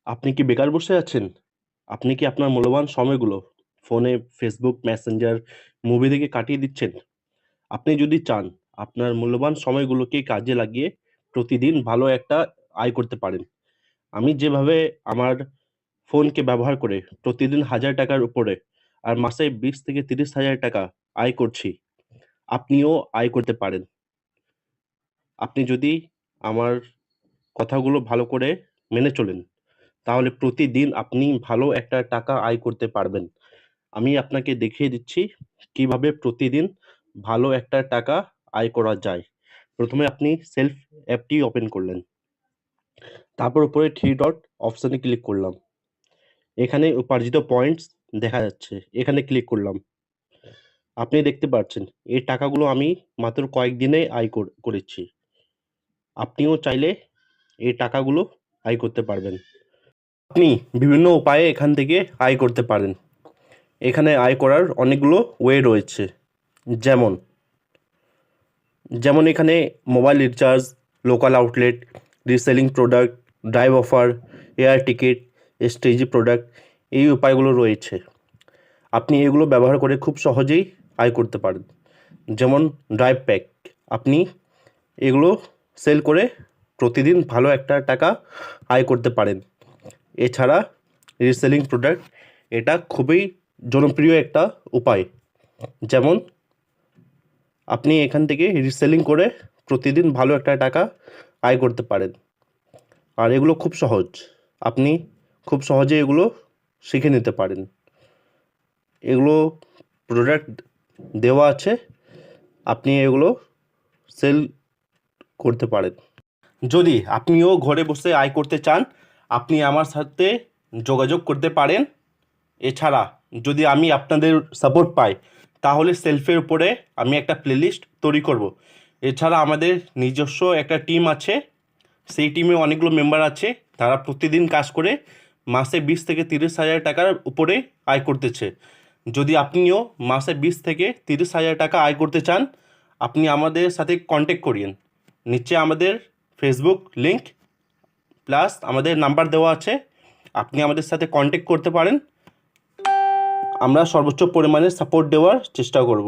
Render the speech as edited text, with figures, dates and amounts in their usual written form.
আপনি কি বেকার বসে আছেন? আপনি কি আপনার মূল্যবান সময়গুলো ফোনে Facebook, Messenger, মুভি দেখে কাটিয়ে দিচ্ছেন? আপনি যদি চান আপনার মূল্যবান সময়গুলোকে কাজে লাগিয়ে প্রতিদিন ভালো একটা আয় করতে পারেন। আমি যেভাবে আমার ফোনকে ব্যবহার করে প্রতিদিন ৳১,০০০ র উপরে আর মাসে ২০ থেকে ৳৩০,০০০ আয় করছি, আপনিও আয় করতে পারেন। আপনি যদি আমার কথাগুলো ভালো করে মেনে চলেন, তাহলে প্রতিদিন আপনি ভালো একটা টাকা আয় করতে পারবেন। আমি আপনাকে দেখিয়ে দিচ্ছি কিভাবে প্রতিদিন ভালো একটা টাকা আয় করা যায়। ১ম এ আপনি সেলফ অ্যাপটি ওপেন করলেন। তারপর উপরে 3 ডট অপশনে ক্লিক করলাম। এখানে উপার্জিত পয়েন্টস দেখা যাচ্ছে। এখানে ক্লিক করলাম। আপনি দেখতে পাচ্ছেন এই টাকাগুলো আমি মাত্র কয়েকদিনে আয় করেছি। আপনিও চাইলে এই টাকাগুলো আয় করতে পারবেন। আপনি বিভিন্ন উপায়ে এখান থেকে আয় করতে পারেন। এখানে আয় করার অনেকগুলো ওয়ে রয়েছে। যেমন যেমন এখানে mobile recharge, local outlet, reselling product, drive offer, air ticket, STG product এই উপায়গুলো রয়েছে। আপনি এগুলো ব্যবহার করে খুব সহজেই আয় করতে পারেন। যেমন ড্রাইভ প্যাক, আপনি এগুলো সেল করে প্রতিদিন ভালো একটা টাকা আয় করতে পারেন। এছাড়া রিসেলিং প্রোডাক্ট এটা খুবই জনপ্রিয় একটা উপায়। যেমন আপনি এখান থেকে রিসেলিং করে প্রতিদিন ভালো একটা টাকা আয় করতে পারেন। আর এগুলো খুব সহজ। আপনি খুব সহজে এগুলো শিখে নিতে পারেন। এগুলো প্রোডাক্ট দেওয়া আছে, আপনি এগুলো সেল করতে পারেন। যদি আপনিও ঘরে বসে আয় করতে চান, আপনি আমার সাথে যোগাযোগ করতে পারেন। এছাড়া যদি আমি আপনাদের সাপোর্ট পাই, তাহলে সেলফের উপরে আমি একটা প্লেলিস্ট তৈরি করব। এছাড়া আমাদের নিজস্ব একটা টিম আছে, সেই টিমে অনেকগুলো মেম্বার আছে, তারা প্রতিদিন কাজ করে মাসে 20 থেকে 30,000 টাকার উপরে আয় করতেছে। যদি আপনিও মাসে 20 থেকে 30,000 টাকা আয় করতে চান, আপনি আমাদের সাথে কন্ট্যাক্ট করিয়েন। নিচে আমাদের ফেসবুক লিঙ্ক প্লাস আমাদের নাম্বার দেওয়া আছে, আপনি আমাদের সাথে কন্ট্যাক্ট করতে পারেন। আমরা সর্বোচ্চ পরিমাণে সাপোর্ট দেওয়ার চেষ্টা করব।